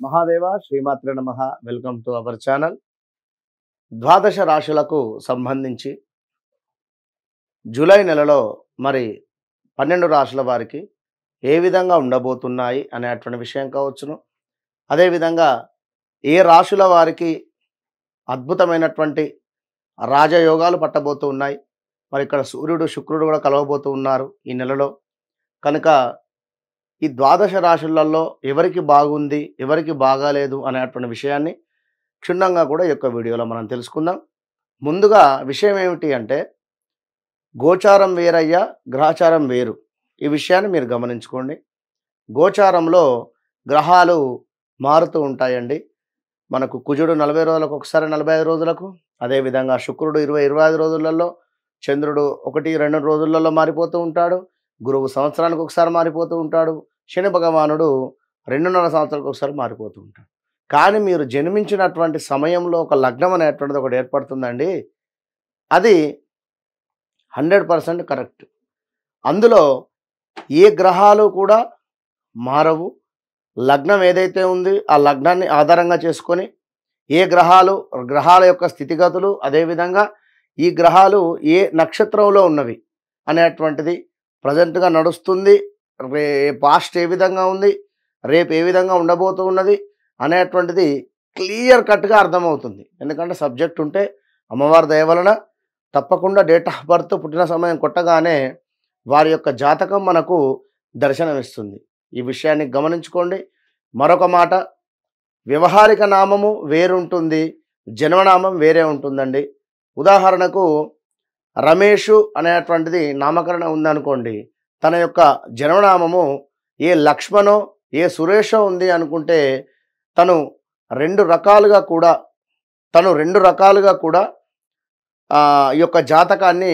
మహాదేవ శ్రీమాత్రే నమః. Welcome to our channel. ద్వాదశ రాశులకు సంబంధించి జూలై నెలలో మరి 12 రాశుల వారికి ఏ విధంగా ఉండబోతున్నాయి అనేటువంటి విషయం కావచ్చును. అదేవిధంగా ఏ రాశుల వారికి అద్భుతమైనటువంటి రాజయోగాలు పట్టబోతూ ఉన్నాయి. మరి ఇక్కడ సూర్యుడు శుక్రుడు కూడా కలవబోతూ ఉన్నారు ఈ నెలలో. కనుక ఈ ద్వాదశ రాశులలో ఎవరికి బాగుంది, ఎవరికి బాగాలేదు అనేటువంటి విషయాన్ని క్షుణ్ణంగా కూడా ఈ యొక్క వీడియోలో మనం తెలుసుకుందాం. ముందుగా విషయం ఏమిటి అంటే, గోచారం వేరయ్యా, గ్రహచారం వేరు. ఈ విషయాన్ని మీరు గమనించుకోండి. గోచారంలో గ్రహాలు మారుతూ ఉంటాయండి. మనకు కుజుడు 40 రోజులకు ఒకసారి, 45 రోజులకు, అదేవిధంగా శుక్రుడు 20-25 రోజులలో, చంద్రుడు 1-2 రోజులలో మారిపోతూ ఉంటాడు, గురువు సంవత్సరానికి ఒకసారి మారిపోతూ ఉంటాడు, శని భగవానుడు 2.5 సంవత్సరాలకు ఒకసారి మారిపోతూ ఉంటాడు. కానీ మీరు జన్మించినటువంటి సమయంలో ఒక లగ్నం అనేటువంటిది ఒకటి ఏర్పడుతుందండి. అది 100% కరెక్ట్. అందులో ఏ గ్రహాలు కూడా మారవు. లగ్నం ఏదైతే ఉంది ఆ లగ్నాన్ని ఆధారంగా చేసుకొని ఏ గ్రహాల యొక్క స్థితిగతులు, అదేవిధంగా ఈ గ్రహాలు ఏ నక్షత్రంలో ఉన్నవి అనేటువంటిది ప్రజెంట్గా నడుస్తుంది, పాస్ట్ ఏ విధంగా ఉంది, రేపు ఏ విధంగా ఉండబోతూ ఉన్నది అనేటువంటిది క్లియర్ కట్గా అర్థమవుతుంది. ఎందుకంటే సబ్జెక్ట్ ఉంటే అమ్మవారి దయ వలన తప్పకుండా డేట్ ఆఫ్ బర్త్, పుట్టిన సమయం కొట్టగానే వారి యొక్క జాతకం మనకు దర్శనమిస్తుంది. ఈ విషయాన్ని గమనించుకోండి. మరొక మాట, వ్యవహారిక నామము వేరుంటుంది, జన్మనామం వేరే ఉంటుందండి. ఉదాహరణకు రమేషు అనేటువంటిది నామకరణం ఉందనుకోండి, తన యొక్క జన్మనామము ఏ లక్ష్మణో ఏ సురేషో ఉంది అనుకుంటే తను రెండు రకాలుగా కూడా ఈ యొక్క జాతకాన్ని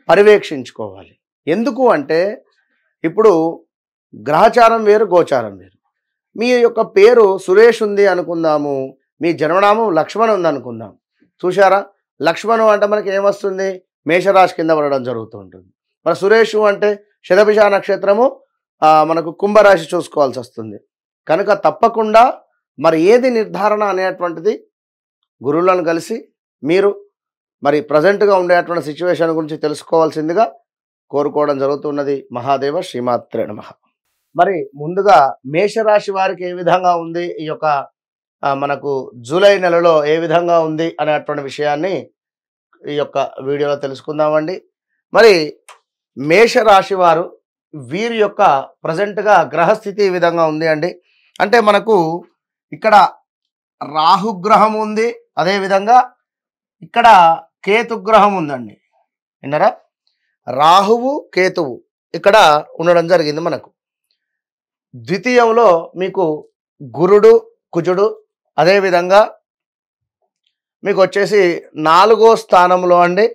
పర్యవేక్షించుకోవాలి. ఎందుకు అంటే, ఇప్పుడు గ్రహచారం వేరు, గోచారం వేరు. మీ యొక్క పేరు సురేష్ ఉంది అనుకుందాము, మీ జన్మనామం లక్ష్మణ్ ఉంది అనుకుందాం. చూశారా, లక్ష్మణు అంటే మనకి ఏమొస్తుంది, మేషరాశి కింద పడడం జరుగుతూ ఉంటుంది. మరి సురేషు అంటే శతభిష నక్షత్రము మనకు కుంభరాశి చూసుకోవాల్సి వస్తుంది. కనుక తప్పకుండా మరి ఏది నిర్ధారణ అనేటువంటిది గురువులను కలిసి మీరు మరి ప్రజెంట్గా ఉండేటువంటి సిచ్యువేషన్ గురించి తెలుసుకోవాల్సిందిగా కోరుకోవడం జరుగుతున్నది. మహాదేవ శ్రీమాత్రే నమః. మరి ముందుగా మేషరాశి వారికి ఏ విధంగా ఉంది, ఈ యొక్క మనకు జూలై నెలలో ఏ విధంగా ఉంది అనేటువంటి విషయాన్ని ఈ యొక్క వీడియోలో తెలుసుకుందామండి. మరి మేషరాశి వారు, వీరి యొక్క ప్రజెంట్గా గ్రహస్థితి ఈ విధంగా ఉంది అండి. అంటే మనకు ఇక్కడ రాహుగ్రహం ఉంది, అదేవిధంగా ఇక్కడ కేతుగ్రహం ఉందండి. విన్నారా, రాహువు కేతువు ఇక్కడ ఉండడం జరిగింది. మనకు ద్వితీయంలో మీకు గురుడు కుజుడు, అదేవిధంగా మీకు వచ్చేసి 4వ స్థానంలో అండి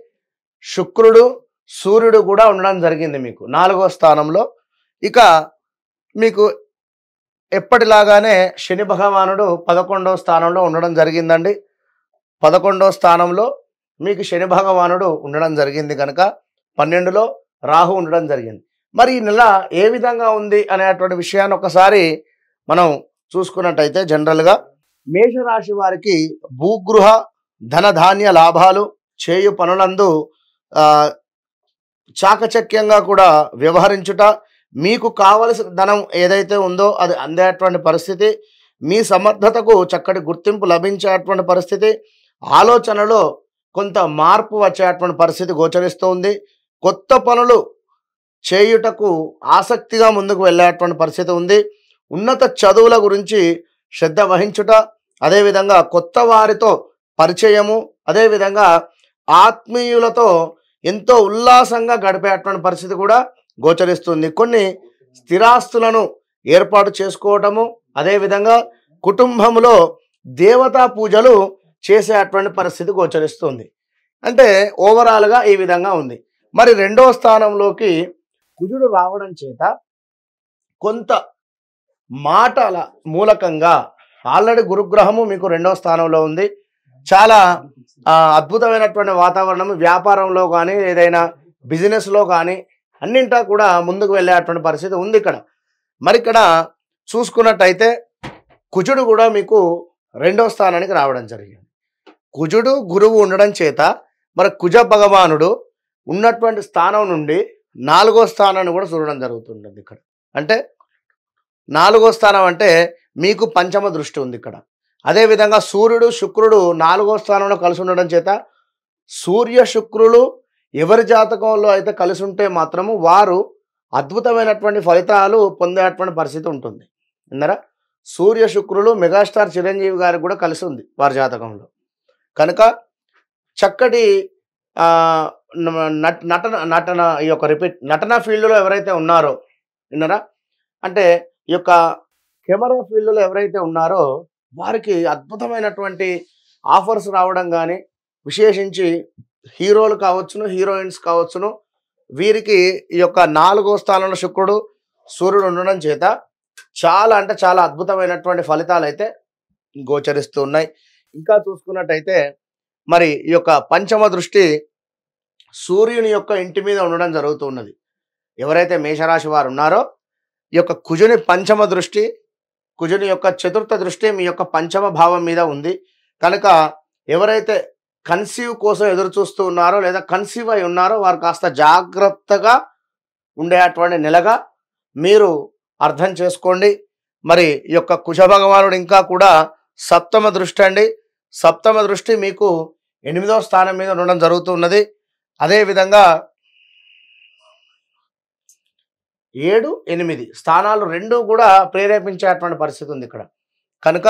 శుక్రుడు సూర్యుడు కూడా ఉండడం జరిగింది మీకు 4వ స్థానంలో. ఇక మీకు ఎప్పటిలాగానే శని భగవానుడు 11వ స్థానంలో ఉండడం జరిగిందండి. 11వ స్థానంలో మీకు శని భగవానుడు ఉండడం జరిగింది కనుక 12లో రాహు ఉండడం జరిగింది. మరి ఈ నెల ఏ విధంగా ఉంది అనేటువంటి విషయాన్ని ఒకసారి మనం చూసుకున్నట్టయితే, జనరల్గా మేషరాశి వారికి భూగృహ ధనధాన్య లాభాలు, చేయు పనులందు చాకచక్యంగా కూడా వ్యవహరించుట, మీకు కావలసిన ధనం ఏదైతే ఉందో అది అందేటువంటి పరిస్థితి, మీ సమర్థతకు చక్కటి గుర్తింపు లభించేటువంటి పరిస్థితి, ఆలోచనలో కొంత మార్పు వచ్చేటువంటి పరిస్థితి గోచరిస్తుంది. కొత్త పనులు చేయుటకు ఆసక్తిగా ముందుకు వెళ్ళేటువంటి పరిస్థితి ఉంది. ఉన్నత చదువుల గురించి శ్రద్ధ వహించుట, అదేవిధంగా కొత్త వారితో పరిచయము, అదేవిధంగా ఆత్మీయులతో ఎంతో ఉల్లాసంగా గడిపేటువంటి పరిస్థితి కూడా గోచరిస్తుంది. కొన్ని స్థిరాస్తులను ఏర్పాటు చేసుకోవటము, అదేవిధంగా కుటుంబంలో దేవతా పూజలు చేసేటువంటి పరిస్థితి గోచరిస్తుంది. అంటే ఓవరాల్గా ఈ విధంగా ఉంది. మరి 2వ స్థానంలోకి కుజుడు రావడం చేత కొంత మాటల మూలకంగా, ఆల్రెడీ గురుగ్రహము మీకు 2వ స్థానంలో ఉంది, చాలా అద్భుతమైనటువంటి వాతావరణం, వ్యాపారంలో కానీ ఏదైనా బిజినెస్లో కానీ అన్నింటా కూడా ముందుకు వెళ్ళేటువంటి పరిస్థితి ఉంది ఇక్కడ. మరి ఇక్కడ చూసుకున్నట్టయితే కుజుడు కూడా మీకు 2వ స్థానానికి రావడం జరిగింది. కుజుడు, గురువు ఉండడం చేత మరి కుజ భగవానుడు ఉన్నటువంటి స్థానం నుండి 4వ స్థానాన్ని కూడా చూడడం జరుగుతుంటుంది ఇక్కడ. అంటే 4వ స్థానం అంటే మీకు పంచమ దృష్టి ఉంది ఇక్కడ. అదేవిధంగా సూర్యుడు, శుక్రుడు 4వ స్థానంలో కలిసి ఉండడం చేత సూర్య శుక్రులు ఎవరి జాతకంలో అయితే కలిసి ఉంటే మాత్రము వారు అద్భుతమైనటువంటి ఫలితాలు పొందేటువంటి పరిస్థితి ఉంటుంది. విన్నారా? సూర్య శుక్రులు మెగాస్టార్ చిరంజీవి గారికి కూడా కలిసి ఉంది వారి జాతకంలో. కనుక చక్కటి నటన నటన ఈ యొక్క నటన ఫీల్డ్లో ఎవరైతే ఉన్నారో, విన్నారా, అంటే ఈ యొక్క కెమెరా ఫీల్డ్లో ఎవరైతే ఉన్నారో వారికి అద్భుతమైనటువంటి ఆఫర్స్ రావడం కానీ, విశేషించి హీరోలు కావచ్చును, హీరోయిన్స్ కావచ్చును, వీరికి ఈ యొక్క 4వ స్థానంలో శుక్రుడు, సూర్యుడు ఉండడం చేత చాలా అంటే చాలా అద్భుతమైనటువంటి ఫలితాలు అయితే గోచరిస్తూ ఉన్నాయి. ఇంకా చూసుకున్నట్టయితే మరి ఈ యొక్క పంచమ దృష్టి సూర్యుని యొక్క ఇంటి మీద ఉండడం జరుగుతూ ఉన్నది. ఎవరైతే మేషరాశి వారు ఉన్నారో ఈ యొక్క కుజుని పంచమ దృష్టి, కుజుని యొక్క చతుర్థ దృష్టి మీ యొక్క పంచమ భావం మీద ఉంది. కనుక ఎవరైతే కన్సీవ్ కోసం ఎదురు చూస్తూ ఉన్నారో లేదా కన్సీవ్ అయి ఉన్నారో వారు కాస్త జాగ్రత్తగా ఉండేటువంటి నెలగా మీరు అర్థం చేసుకోండి. మరి ఈ యొక్క కుజ భగవానుడు ఇంకా కూడా సప్తమ దృష్టి అండి. సప్తమ దృష్టి మీకు 8వ స్థానం మీద ఉండడం జరుగుతున్నది. అదేవిధంగా 7, 8 స్థానాలు రెండు కూడా ప్రేరేపించేటువంటి పరిస్థితి ఉంది ఇక్కడ. కనుక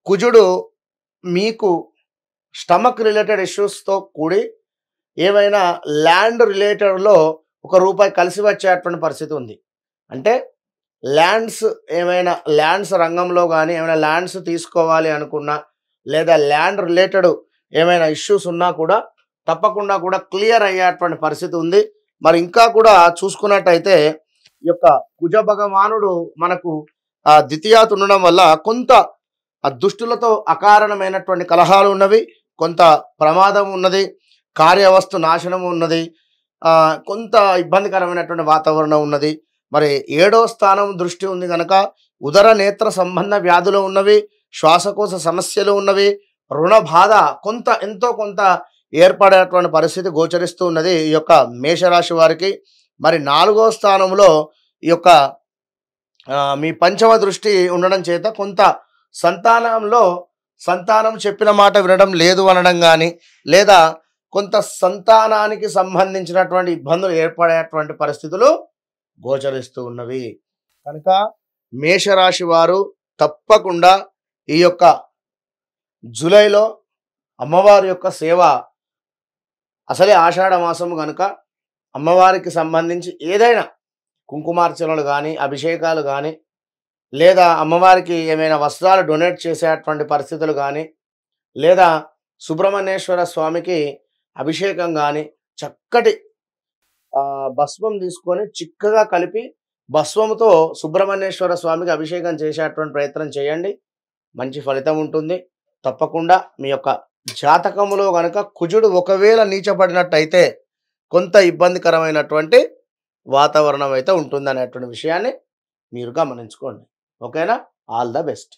కుజుడు మీకు స్టమక్ రిలేటెడ్ ఇష్యూస్తో కూడి ఏమైనా ల్యాండ్ రిలేటెడ్లో ₹1 కలిసి వచ్చేటువంటి పరిస్థితి ఉంది. అంటే ల్యాండ్స్ ఏమైనా ల్యాండ్స్ రంగంలో కానీ ఏమైనా ల్యాండ్స్ తీసుకోవాలి అనుకున్నా లేదా ల్యాండ్ రిలేటెడ్ ఏమైనా ఇష్యూస్ ఉన్నా కూడా తప్పకుండా కూడా క్లియర్ అయ్యేటువంటి పరిస్థితి ఉంది. మరి ఇంకా కూడా చూసుకున్నట్టయితే ఈ యొక్క కుజ భగవానుడు మనకు ద్వితీయాత్ ఉండడం వల్ల కొంత దుష్టులతో అకారణమైనటువంటి కలహాలు ఉన్నవి, కొంత ప్రమాదం ఉన్నది, కార్యవస్తు నాశనం ఉన్నది, కొంత ఇబ్బందికరమైనటువంటి వాతావరణం ఉన్నది. మరి 7వ స్థానం దృష్టి ఉంది కనుక ఉదర నేత్ర సంబంధ వ్యాధులు ఉన్నవి, శ్వాసకోశ సమస్యలు ఉన్నవి, రుణ బాధ కొంత ఎంతో కొంత ఏర్పడేటువంటి పరిస్థితి గోచరిస్తూ ఉన్నది ఈ యొక్క మేషరాశి వారికి. మరి 4వ స్థానంలో ఈ యొక్క మీ పంచమ దృష్టి ఉండడం చేత కొంత సంతానం చెప్పిన మాట వినడం లేదు అనడం కానీ లేదా కొంత సంతానానికి సంబంధించినటువంటి ఇబ్బందులు ఏర్పడేటువంటి పరిస్థితులు గోచరిస్తూ ఉన్నవి. కనుక మేషరాశి వారు తప్పకుండా ఈ యొక్క జూలైలో అమ్మవారి యొక్క సేవ, అసలే ఆషాఢ మాసము కనుక అమ్మవారికి సంబంధించి ఏదైనా కుంకుమార్చనలు కానీ అభిషేకాలు కానీ లేదా అమ్మవారికి ఏమైనా వస్త్రాలు డొనేట్ చేసేటువంటి పరిస్థితులు కానీ లేదా సుబ్రహ్మణ్యేశ్వర స్వామికి అభిషేకం కానీ చక్కటి భస్మం తీసుకొని చిక్కగా కలిపి భస్వంతో సుబ్రహ్మణ్యేశ్వర స్వామికి అభిషేకం చేసేటువంటి ప్రయత్నం చేయండి. మంచి ఫలితం ఉంటుంది. తప్పకుండా మీ యొక్క జాతకములో కనుక కుజుడు ఒకవేళ నీచపడినట్టయితే కొంత ఇబ్బందికరమైనటువంటి వాతావరణం అయితే ఉంటుంది అనేటువంటి విషయాన్ని మీరు గమనించుకోండి. ఓకేనా? All the best.